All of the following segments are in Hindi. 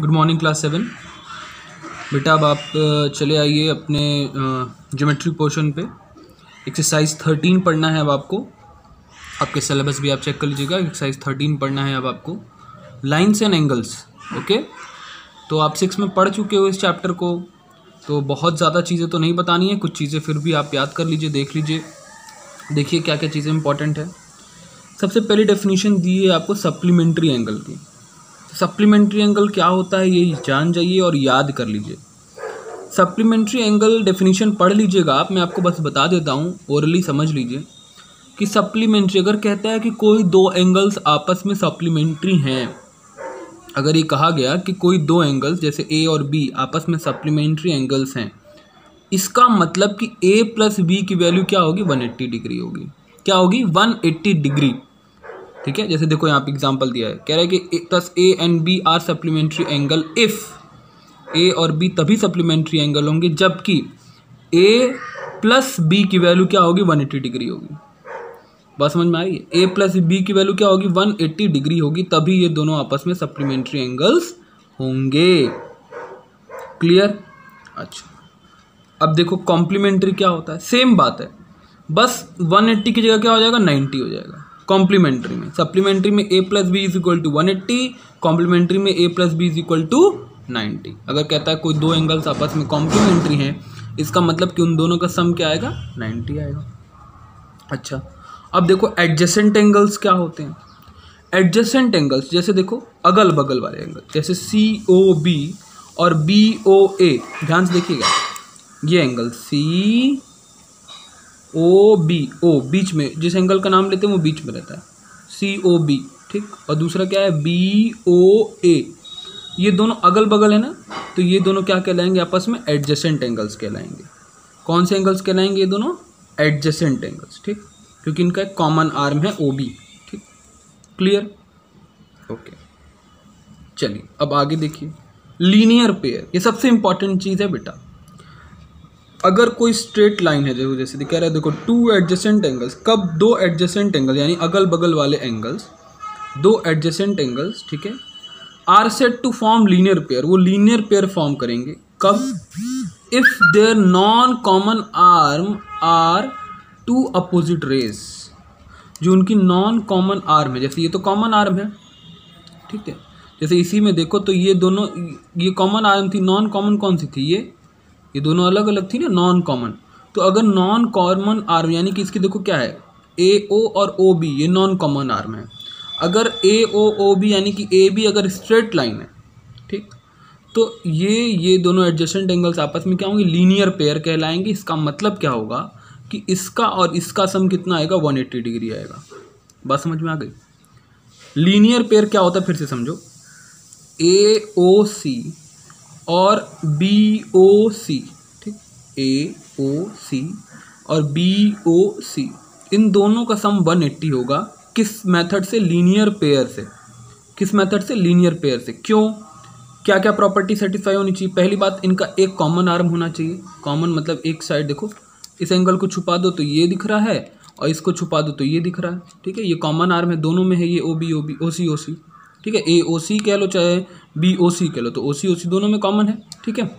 Good morning class 7। बेटा अब आप चले आइए अपने ज्योमेट्री पोर्शन पे। एक्सरसाइज 13 पढ़ना है अब आपको। आपके सिलेबस भी आप चेक कर लीजिएगा। एक्सरसाइज 13 पढ़ना है अब आपको, लाइन्स एंड एंगल्स। ओके, तो आप 6 में पढ़ चुके हो इस चैप्टर को, तो बहुत ज़्यादा चीज़ें तो नहीं बतानी है, कुछ चीज़ें फिर भी आप याद कर लीजिए, देख लीजिए, देखिए क्या क्या चीज़ें इंपॉर्टेंट है। सबसे पहली डेफिनेशन दी है आपको सप्लीमेंट्री एंगल की। सप्लीमेंट्री एंगल क्या होता है ये जान जाइए और याद कर लीजिए। सप्लीमेंट्री एंगल डेफिनेशन पढ़ लीजिएगा आप, मैं आपको बस बता देता हूँ, ओरली समझ लीजिए कि सप्लीमेंट्री अगर कहता है कि कोई दो एंगल्स आपस में सप्लीमेंट्री हैं, अगर ये कहा गया कि कोई दो एंगल्स जैसे ए और बी आपस में सप्लीमेंट्री एंगल्स हैं, इसका मतलब कि ए प्लस बी की वैल्यू क्या होगी, 180 डिग्री होगी। क्या होगी, 180 डिग्री। ठीक है, जैसे देखो यहाँ पे एग्जांपल दिया है, कह रहा है कि plus A and B are supplementary angle if A और बी तभी सप्लीमेंट्री एंगल होंगे जबकि ए प्लस बी की वैल्यू क्या होगी, 180 डिग्री होगी। बात समझ में आ रही है? ए प्लस बी की वैल्यू क्या होगी, 180 डिग्री होगी, तभी ये दोनों आपस में सप्लीमेंट्री एंगल्स होंगे। क्लियर? अच्छा, अब देखो कॉम्प्लीमेंट्री क्या होता है, सेम बात है, बस 180 की जगह क्या हो जाएगा, 90 हो जाएगा। कॉम्प्लीमेंट्री में, सप्लीमेंट्री में A plus B is equal to 180, complementary में A plus B is equal to 90। अगर कहता है कोई दो एंगल्स आपस में कॉम्प्लीमेंट्री हैं, इसका मतलब कि उन दोनों का सम क्या आएगा, 90 आएगा। अच्छा, अब देखो एडजेसेंट एंगल्स क्या होते हैं। एडजेसेंट एंगल्स जैसे देखो अगल बगल वाले एंगल, जैसे सी ओ बी और बी ओ ए, ध्यान से देखिएगा, ये एंगल सी ओ बी, ओ बीच में, जिस एंगल का नाम लेते हैं वो बीच में रहता है, सी ओ बी, ठीक। और दूसरा क्या है, बी ओ ए, ये दोनों अगल बगल है ना, तो ये दोनों क्या कहलाएंगे आपस में, एडजेसेंट एंगल्स कहलाएंगे। कौन से एंगल्स कहलाएंगे ये दोनों, एडजेसेंट एंगल्स, ठीक, क्योंकि इनका एक कॉमन आर्म है ओ बी। ठीक, क्लियर? ओके, चलिए अब आगे देखिए, लीनियर पेयर, ये सबसे इंपॉर्टेंट चीज़ है बेटा। अगर कोई स्ट्रेट लाइन है, जो जैसे कह रहा है देखो टू एडजेसेंट एंगल्स, कब दो एडजेसेंट एंगल यानी अगल बगल वाले एंगल्स, दो एडजेसेंट एंगल्स, ठीक है, are set to form linear pair, वो लीनियर पेयर फॉर्म करेंगे कब, if their non common arm are two opposite rays, जो उनकी नॉन कॉमन आर्म है, जैसे ये तो कॉमन आर्म है, ठीक है, जैसे इसी में देखो तो ये दोनों, ये कॉमन आर्म थी, नॉन कॉमन कौन सी थी, ये दोनों अलग अलग थी ना, नॉन कॉमन। तो अगर नॉन कॉमन आर्म यानी कि इसकी देखो क्या है, ए ओ और ओ बी, ये नॉन कॉमन आर्म है। अगर ए ओ ओ बी यानी कि ए बी अगर स्ट्रेट लाइन है, ठीक, तो ये दोनों एडजेसेंट एंगल्स आपस में क्या होंगे, लीनियर पेयर कहलाएंगे। इसका मतलब क्या होगा कि इसका और इसका सम कितना आएगा, 180 डिग्री आएगा। बात समझ में आ गई? लीनियर पेयर क्या होता है, फिर से समझो, ए ओ सी और बी ओ सी, ठीक, ए ओ सी और बी ओ सी, इन दोनों का सम 180 होगा। किस मेथड से, लीनियर पेयर से। किस मेथड से, लीनियर पेयर से। क्यों, क्या क्या प्रॉपर्टी सेटिस्फाई होनी चाहिए? पहली बात, इनका एक कॉमन आर्म होना चाहिए। कॉमन मतलब एक साइड देखो, इस एंगल को छुपा दो तो ये दिख रहा है, और इसको छुपा दो तो ये दिख रहा है, ठीक है, ये कॉमन आर्म है, दोनों में है, ये ओ बी ओ सी ओ सी, ठीक है, ए ओ सी कह लो चाहे बी ओ सी कह लो, तो ओ सी दोनों में कॉमन है, ठीक है,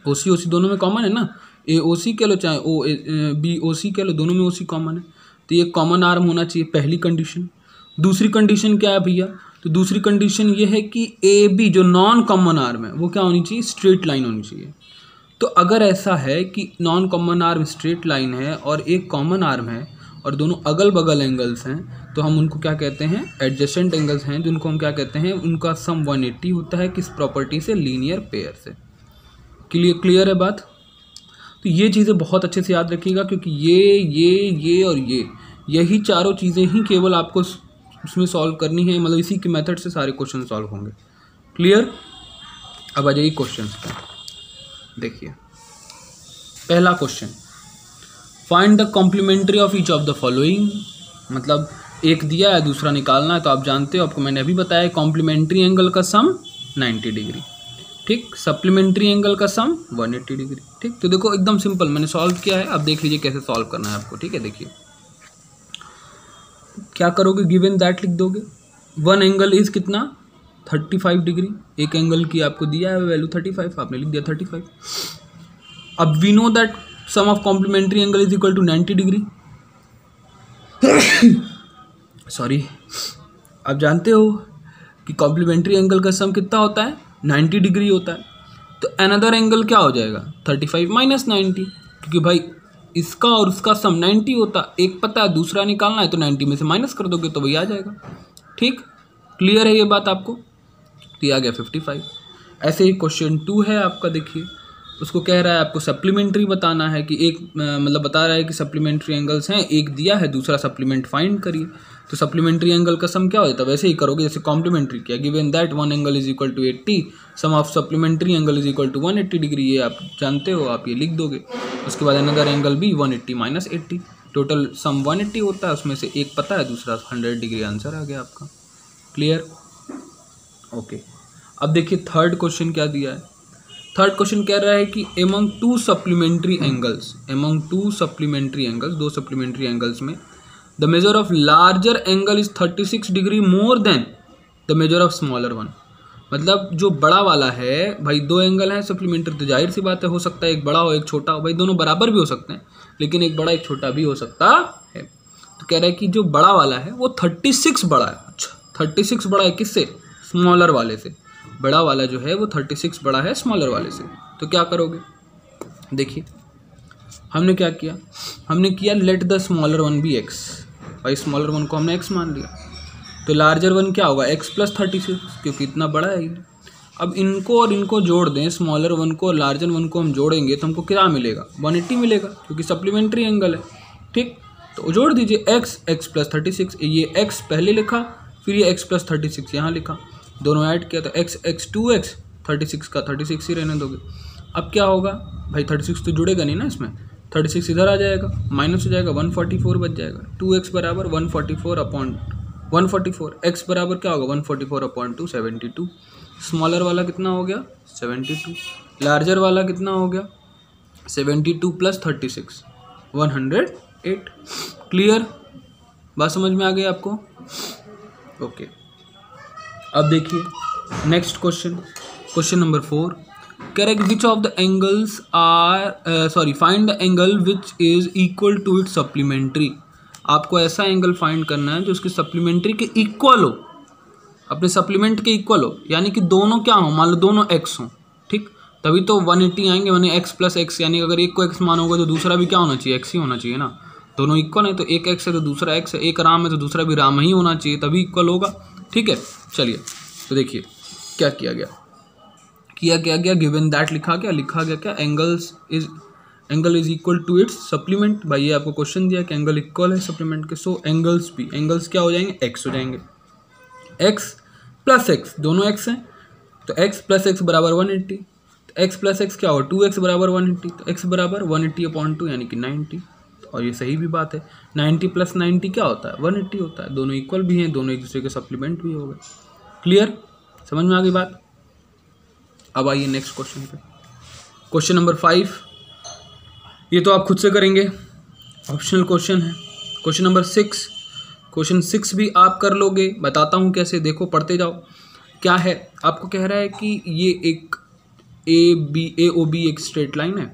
ओ सी दोनों में कॉमन है ना, ए ओ सी कह लो चाहे बी ओ सी कह लो, दोनों में ओ सी कॉमन है, तो ये कॉमन आर्म होना चाहिए, पहली कंडीशन। दूसरी कंडीशन क्या है भैया, तो दूसरी कंडीशन ये है कि ए बी जो नॉन कॉमन आर्म है वो क्या होनी चाहिए, स्ट्रेट लाइन होनी चाहिए। तो अगर ऐसा है कि non common arm straight line है और एक कॉमन आर्म है और दोनों अगल बगल एंगल्स हैं, तो हम उनको क्या कहते हैं, एडजेसेंट एंगल्स हैं, जिनको हम क्या कहते हैं, उनका सम 180 होता है। किस प्रॉपर्टी से, लीनियर पेयर से। क्लियर है बात? तो ये चीज़ें बहुत अच्छे से याद रखिएगा, क्योंकि ये और यही चारों चीज़ें ही केवल आपको उसमें सॉल्व करनी है, मतलब इसी के मेथड से सारे क्वेश्चन सॉल्व होंगे। क्लियर? अब आ जाइए क्वेश्चन पर। देखिए पहला question, find the complementary of each of the following, मतलब एक दिया है दूसरा निकालना है, तो आप जानते हो, आपको मैंने अभी बताया, कॉम्प्लीमेंट्री एंगल का सम 90 डिग्री, ठीक, सप्लीमेंट्री एंगल का सम 180 डिग्री, ठीक। तो देखो एकदम सिंपल मैंने सॉल्व किया है, अब देख लीजिए कैसे सॉल्व करना है आपको, ठीक है। देखिए क्या करोगे, गिवन दैट लिख दोगे, वन एंगल इज कितना, 35 डिग्री। एक एंगल की आपको दिया है वैल्यू 35, आपने लिख दिया 35। अब we know that sum of complementary angle is equal to 90 degree. Sorry, आप जानते हो कि कॉम्प्लीमेंट्री एंगल का सम कितना होता है, 90 डिग्री होता है। तो अनदर एंगल क्या हो जाएगा, 35 माइनस 90, क्योंकि भाई इसका और उसका सम 90 होता, एक पता है दूसरा निकालना है तो 90 में से माइनस कर दोगे तो वही आ जाएगा। ठीक, क्लियर है ये बात आपको? तो ये आ गया 55। ऐसे ही क्वेश्चन 2 है आपका, देखिए उसको कह रहा है आपको सप्लीमेंट्री बताना है कि एक मतलब बता रहा है कि सप्लीमेंट्री एंगल्स हैं, एक दिया है दूसरा सप्लीमेंट फाइंड करिए। तो सप्लीमेंट्री एंगल का सम क्या होता है, वैसे ही करोगे जैसे कॉम्प्लीमेंट्री किया। Given that one angle is equal to 80, sum of supplementary angle is equal to 180 degree. ये आप जानते हो, आप ये लिख दोगे। उसके बाद अनदर एंगल भी 180 माइनस 80, टोटल सम 180 होता है, उसमें से एक पता है दूसरा 100 डिग्री। आंसर आ गया आपका। क्लियर? ओके। अब देखिए थर्ड क्वेश्चन क्या दिया है। थर्ड क्वेश्चन कह रहा है कि among to supplementary angles, among to supplementary angles, दो सप्लीमेंट्री एंगल्स में the measure of larger angle is 36 degree more than the measure of smaller one. मतलब जो बड़ा वाला है, भाई दो एंगल है सप्लीमेंट्री, तो जाहिर सी बात है हो सकता है एक बड़ा हो एक छोटा हो, भाई दोनों बराबर भी हो सकते हैं, लेकिन एक बड़ा एक छोटा भी हो सकता है। तो कह रहा है कि जो बड़ा वाला है वो 36 बड़ा है। अच्छा, 36 बड़ा है किससे, स्मॉलर वाले से। बड़ा वाला जो है वो 36 बड़ा है स्मॉलर वाले से। तो क्या करोगे, देखिए हमने क्या किया, हमने किया let the smaller one be x. भाई स्मॉलर वन को हमने एक्स मान लिया, तो लार्जर वन क्या होगा, एक्स प्लस 36, क्योंकि इतना बड़ा है ये। अब इनको और इनको जोड़ दें, स्मॉलर वन को और लार्जर वन को हम जोड़ेंगे तो हमको क्या मिलेगा, 180 मिलेगा, क्योंकि सप्लीमेंट्री एंगल है। ठीक, तो जोड़ दीजिए एक्स, एक्स प्लस 36, ये एक्स पहले लिखा, फिर ये एक्स प्लस 36 यहाँ लिखा, दोनों ऐड किया तो एक्स एक्स 2x, 36 का 36 ही रहने दोगे। अब क्या होगा भाई, 36 तो जुड़ेगा नहीं ना इसमें, 36 इधर आ जाएगा, माइनस हो जाएगा, 144 बच जाएगा। 2x बराबर 144 अपॉन 144, x बराबर क्या होगा 144 अपॉन 2, 72। स्मॉलर वाला कितना हो गया 72, लार्जर वाला कितना हो गया 72 प्लस 36, 108। क्लियर, बात समझ में आ गई आपको? ओके। अब देखिए नेक्स्ट क्वेश्चन, क्वेश्चन नंबर 4 कह रहा है कि which of the angles are find the angle which is equal to its supplementary. आपको ऐसा एंगल फाइंड करना है जो उसके सप्लीमेंट्री के इक्वल हो, अपने सप्लीमेंट के इक्वल हो, यानी कि दोनों क्या हो, मान लो दोनों एक्स हो। ठीक, तभी तो 180 आएंगे, मैंने एक्स प्लस एक्स, यानी अगर एक को एक्स मानोगे तो दूसरा भी क्या होना चाहिए, एक्स ही होना चाहिए ना। दोनों इक्वल है तो एक एक्स है तो दूसरा एक्स है, एक राम है तो दूसरा भी राम ही होना चाहिए, तभी इक्वल होगा। ठीक है, चलिए तो देखिए क्या किया गया, क्या गया, गिवन दैट लिखा गया क्या, angle is equal to its supplement. भाई ये आपको क्वेश्चन दिया कि एंगल इक्वल है सप्लीमेंट के, सो एंगल्स क्या हो जाएंगे, एक्स हो जाएंगे। एक्स प्लस एक्स, दोनों एक्स हैं तो एक्स प्लस एक्स बराबर 180, तो एक्स प्लस एक्स क्या हो 2x बराबर 180, तो एक्स बराबर 180 अपॉन 2 यानी कि 90। और ये सही भी बात है, 90 प्लस 90 क्या होता है 180 होता है, दोनों इक्वल भी हैं, दोनों एक दूसरे के सप्लीमेंट भी हो गए। क्लियर, समझ में आ गई बात? अब आइए नेक्स्ट क्वेश्चन पे, क्वेश्चन नंबर 5। ये तो आप खुद से करेंगे, ऑप्शनल क्वेश्चन है। क्वेश्चन नंबर 6, क्वेश्चन 6 भी आप कर लोगे, बताता हूँ कैसे, देखो पढ़ते जाओ। क्या है, आपको कह रहा है कि ये एक ए ओ बी एक स्ट्रेट लाइन है।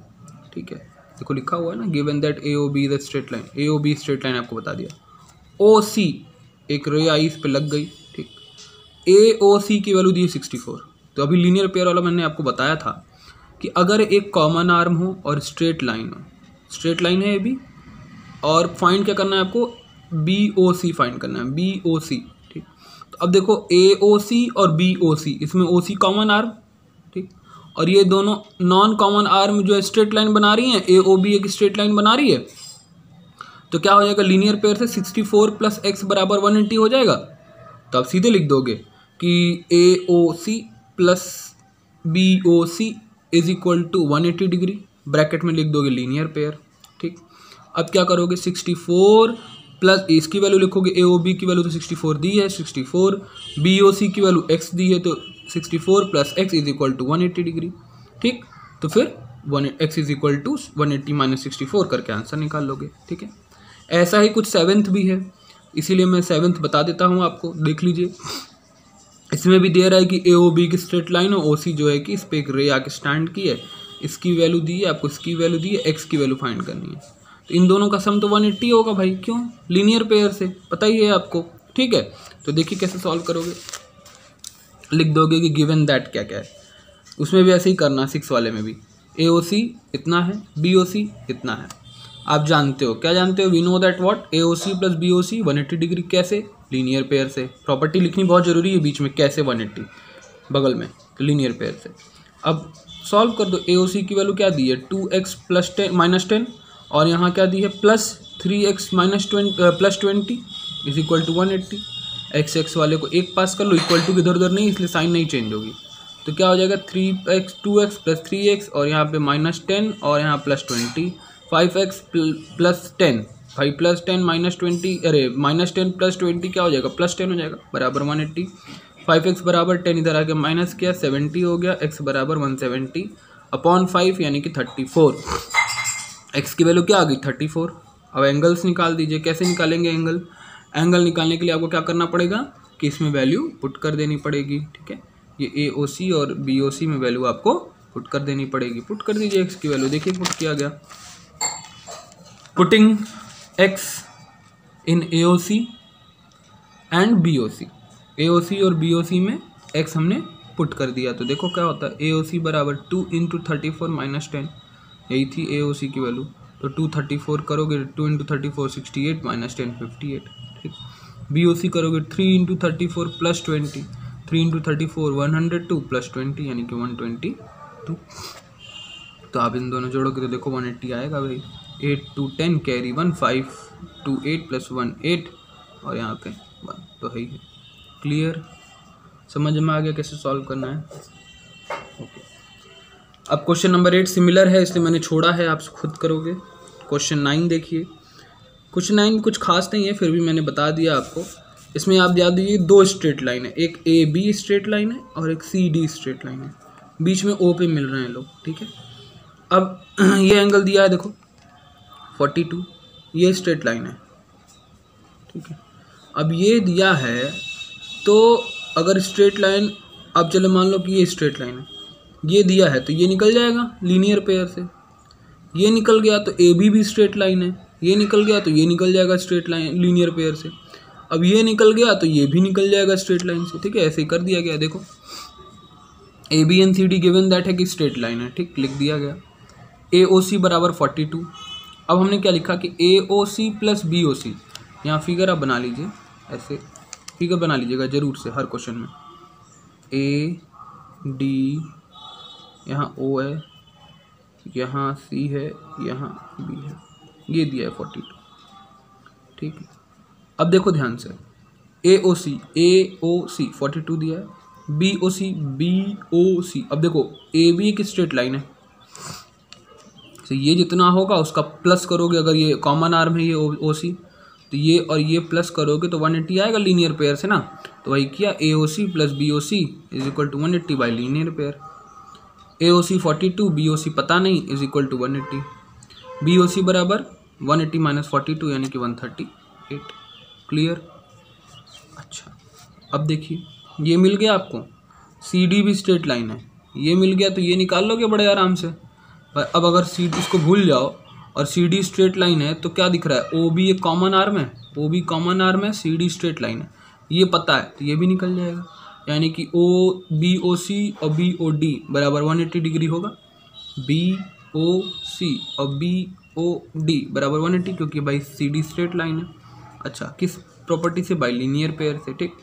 ठीक है, देखो लिखा हुआ है ना, given that A O B is straight line, A O B straight line आपको बता दिया। ओ सी एक रे आई इस पे लग गई। ठीक, ए ओ सी की वैल्यू दी है 64। तो अभी लीनियर पेयर वाला मैंने आपको बताया था कि अगर एक कॉमन आर्म हो और स्ट्रेट लाइन हो, स्ट्रेट लाइन है ये भी, और फाइंड क्या करना है आपको, बी ओ सी फाइंड करना है, बी ओ सी। ठीक, तो अब देखो ए ओ सी और बी ओ सी, इसमें ओ सी कॉमन आर्म, ठीक, और ये दोनों नॉन कॉमन आर्म जो है स्ट्रेट लाइन बना रही हैं, ए ओ बी एक स्ट्रेट लाइन बना रही है, तो क्या हो जाएगा, लीनियर पेयर से 64 प्लस एक्स बराबर 180 हो जाएगा। तो आप सीधे लिख दोगे कि A O C plus B O C is equal to 180 degree, bracket में लिख दोगे लीनियर पेयर। ठीक, अब क्या करोगे, 64 प्लस इसकी वैल्यू लिखोगे, ए ओ बी की वैल्यू तो 64 दी है, 64 बी ओ सी की वैल्यू एक्स दी है, तो 64 plus x is equal to 180 degree. ठीक, तो फिर x is equal to 180 minus 64 करके आंसर निकाल लोगे। ठीक है, ऐसा ही कुछ 7th भी है, इसीलिए मैं 7th बता देता हूँ आपको, देख लीजिए। इसमें भी दे रहा है कि ए ओ बी की स्ट्रेट लाइन है, ओ सी जो है कि इस पर एक रे आके स्टैंड की है, इसकी वैल्यू दी है आपको, इसकी वैल्यू दी है, एक्स की वैल्यू फाइंड करनी है। तो इन दोनों का सम तो 180 होगा भाई, क्यों, लीनियर पेयर से, पता ही है आपको। ठीक है, तो देखिए कैसे सॉल्व करोगे, लिख दोगे कि गिवन दैट क्या क्या है। उसमें भी ऐसे ही करना, 6 वाले में भी ए ओ सी इतना है, बी ओ सी इतना है। आप जानते हो, क्या जानते हो, we know that what, A O C plus B O C 180 degree, कैसे, लीनियर पेयर से। प्रॉपर्टी लिखनी बहुत ज़रूरी है बीच में, कैसे 180 बगल में, लीनियर पेयर से। अब सॉल्व कर दो, ए ओ सी की वैल्यू क्या दी है, 2x प्लस 10 माइनस 10, और यहाँ क्या दी है plus 3x minus 20 is equal to 180। X वाले को एक पास कर लो, इक्वल टू इधर उधर नहीं, इसलिए साइन नहीं चेंज होगी। तो क्या हो जाएगा 2x प्लस 3x, और यहाँ पे माइनस 10 और यहाँ plus 20, 5x plus 10, 5 plus 10 minus 20, अरे माइनस 10 प्लस 20 क्या हो जाएगा, प्लस 10 हो जाएगा, बराबर 180। 5x बराबर 10 इधर आके माइनस किया, 70 हो गया, x बराबर 170 अपॉन 5 यानी कि 34। x की वैल्यू क्या आ गई 34। अब एंगल्स निकाल दीजिए, कैसे निकालेंगे एंगल, एंगल निकालने के लिए आपको क्या करना पड़ेगा कि इसमें वैल्यू पुट कर देनी पड़ेगी। ठीक है, ये ए ओ सी और बी ओ सी में वैल्यू आपको पुट कर देनी पड़ेगी। पुट कर दीजिए x की वैल्यू, देखिए पुट किया गया, putting x in A O C and B O C, A O C और बी ओ सी में x हमने पुट कर दिया। तो देखो क्या होता है, ए ओ सी बराबर 2 इंटू 34 माइनस 10, यही थी ए ओ सी की वैल्यू। तो 234 करोगे, 2 इंटू 34 68 माइनस 10 58। ठीक, बी ओ सी करोगे 3 इंटू 34 प्लस 20, 3 इंटू 34 102 प्लस 20 यानी कि 122। तो आप इन दोनों जोड़ोगे तो देखो 180 आएगा भाई। 8 2 10 कैरी 1, 5 2 8 प्लस 1 8, और यहाँ पे 1 तो है ही है। क्लियर, समझ में आ गया कैसे सॉल्व करना है। ओके, अब क्वेश्चन नंबर 8 सिमिलर है इसलिए मैंने छोड़ा है, आप खुद करोगे। क्वेश्चन 9 देखिए, क्वेश्चन 9 कुछ खास नहीं है, फिर भी मैंने बता दिया आपको। इसमें आप याद दीजिए, दो स्ट्रेट लाइन है, एक ए बी स्ट्रेट लाइन है और एक सी डी स्ट्रेट लाइन है, बीच में ओ पे मिल रहे हैं लोग। ठीक है, अब ये एंगल दिया है देखो 42, ये स्ट्रेट लाइन है। ठीक है, अब ये दिया है, तो अगर स्ट्रेट लाइन, अब चलो मान लो कि ये स्ट्रेट लाइन है, ये दिया है तो ये निकल जाएगा लीनियर पेयर से, ये निकल गया तो ए बी भी स्ट्रेट लाइन है, ये निकल गया तो ये निकल जाएगा स्ट्रेट लाइन लीनियर पेयर से। अब ये निकल गया तो ये भी निकल जाएगा स्ट्रेट लाइन से। ठीक है, ऐसे ही कर दिया गया, देखो A B and C D given that है कि स्ट्रेट लाइन है। ठीक, लिख दिया गया। ए ओ सी बराबर 42। अब हमने क्या लिखा कि A O C plus B O सी, यहाँ फिगर आप बना लीजिए, ऐसे फिगर बना लीजिएगा जरूर से हर क्वेश्चन में। ए डी, यहाँ ओ है, यहाँ सी है, यहाँ बी है, ये दिया है 42। ठीक है, अब देखो ध्यान से, ए ओ सी 42 दिया है, बी ओ सी। अब देखो ए बी एक स्ट्रेट लाइन है, तो ये जितना होगा उसका प्लस करोगे, अगर ये कॉमन आर्म है ये ओ सी, तो ये और ये प्लस करोगे तो 180 आएगा लीनियर पेयर से ना। तो वही किया, A O C plus B O C is equal to 180 by linear pair. A O C 42, B O C पता नहीं, is equal to 180। B O C बराबर 180 माइनस 42 यानी कि 138। क्लियर, अच्छा अब देखिए ये मिल गया आपको, सी डी भी स्ट्रेट लाइन है, ये मिल गया तो ये निकाल लोगे बड़े आराम से। अब अगर सी डी इसको भूल जाओ और सी डी स्ट्रेट लाइन है तो क्या दिख रहा है, ओ बी एक कॉमन आर्म है, ओ बी कॉमन आर्म है, सी डी स्ट्रेट लाइन है, ये पता है तो ये भी निकल जाएगा। यानी कि ओ बी ओ सी और बी ओ डी बराबर 180 डिग्री होगा, बी ओ सी और बी ओ डी बराबर 180, क्योंकि भाई सी डी स्ट्रेट लाइन है। अच्छा, किस प्रॉपर्टी से, बाई लीनियर पेयर से। ठीक,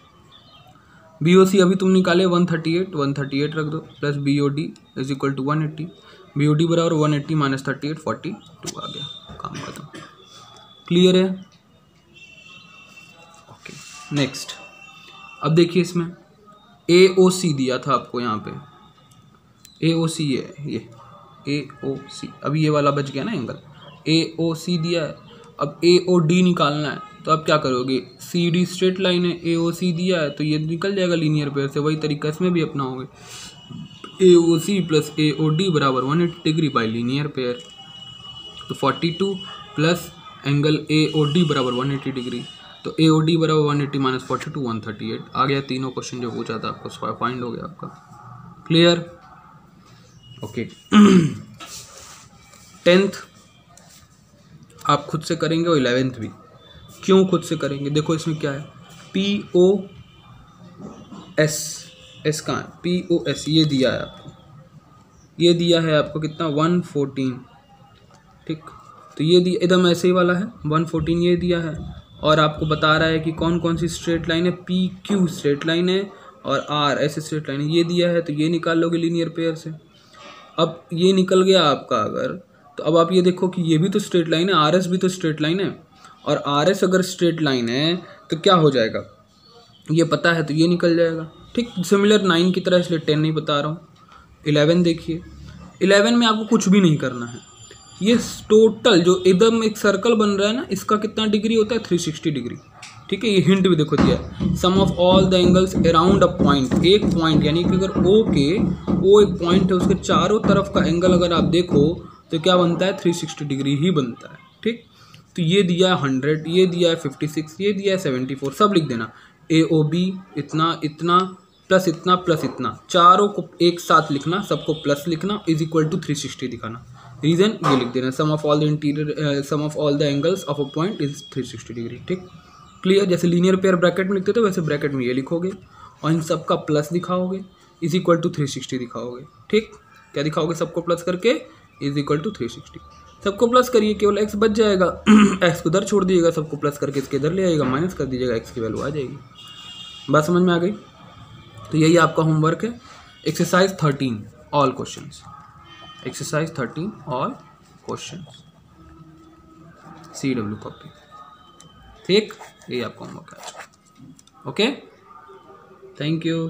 बी ओ सी अभी तुम निकाले 138 रख दो, plus B O D is equal to 180, B O D बराबर 180 माइनस 38 42 आ गया, काम खत्म। क्लियर है, ओके नेक्स्ट। अब देखिए इसमें ए ओ सी दिया था आपको, यहाँ पे ए ओ सी ये ए ओ सी, अब ये वाला बच गया ना एंगल, ए ओ सी दिया है। अब ए ओ डी निकालना है, तो आप क्या करोगे, सी डी स्ट्रेट लाइन है, ए ओ सी दिया है तो ये निकल जाएगा लीनियर पेयर से, वही तरीका इसमें भी अपनाओगे। ए ओ सी प्लस ए ओ डी बराबर 180 डिग्री बाई लीनियर पेयर, तो 42 plus angle A O D बराबर 180 डिग्री। तो ए ओ डी बराबर 180 माइनस 42 138 आ गया। तीनों क्वेश्चन जो पूछा था आपको फाइंड हो गया आपका। क्लियर? ओके। 10th आप खुद से करेंगे और 11th भी। क्यों खुद से करेंगे? देखो इसमें क्या है, POS, एस कहाँ है, POS ये दिया है आपको, ये दिया है आपको कितना 114, ठीक। तो ये दिया एकदम ऐसे ही वाला है 114 ये दिया है, और आपको बता रहा है कि कौन कौन सी स्ट्रेट लाइन है, PQ स्ट्रेट लाइन है और R ऐसे स्ट्रेट लाइन है, ये दिया है। तो ये निकाल लोगे लीनियर पेयर से। अब ये निकल गया आपका अगर, तो अब आप ये देखो कि ये भी तो स्ट्रेट लाइन है, RS भी तो स्ट्रेट लाइन है, और RS अगर स्ट्रेट लाइन है तो क्या हो जाएगा, ये पता है तो ये निकल जाएगा, ठीक। सिमिलर 9 की तरह, इसलिए 10 नहीं बता रहा हूँ। 11 देखिए, 11 में आपको कुछ भी नहीं करना है। ये टोटल जो एकदम एक सर्कल बन रहा है ना, इसका कितना डिग्री होता है 360 डिग्री, ठीक है। ये हिंट भी देखो दिया है, sum of all the angles around a point, एक पॉइंट यानी कि अगर O एक पॉइंट है, उसके चारों तरफ का एंगल अगर आप देखो तो क्या बनता है 360 डिग्री ही बनता है, ठीक। तो ये दिया है 100, ये दिया है 56, ये दिया है 74, सब लिख देना। AOB इतना इतना प्लस इतना प्लस इतना, चारों को एक साथ लिखना, सबको प्लस लिखना, इज इक्वल टू 360 दिखाना। रीजन ये लिख देना, sum of all the interior sum of all the angles of a point is 360 degree, ठीक। क्लियर? जैसे लीनियर पेयर ब्रैकेट में लिखते थे वैसे ब्रैकेट में ये लिखोगे और इन सब का प्लस दिखाओगे, इज इक्वल टू 360 दिखाओगे, ठीक। क्या दिखाओगे? सबको प्लस करके इज इक्वल टू 360। सबको प्लस करिए, केवल x बच जाएगा, x को इधर छोड़ दीजिएगा, सबको प्लस करके इसके इधर ले आइएगा, माइनस कर दीजिएगा, x की वैल्यू आ जाएगी। बात समझ में आ गई? तो यही आपका होमवर्क है। Exercise 13 all questions, exercise 13 all questions, CW copy, ठीक। यही आपका होमवर्क है। Okay, thank you.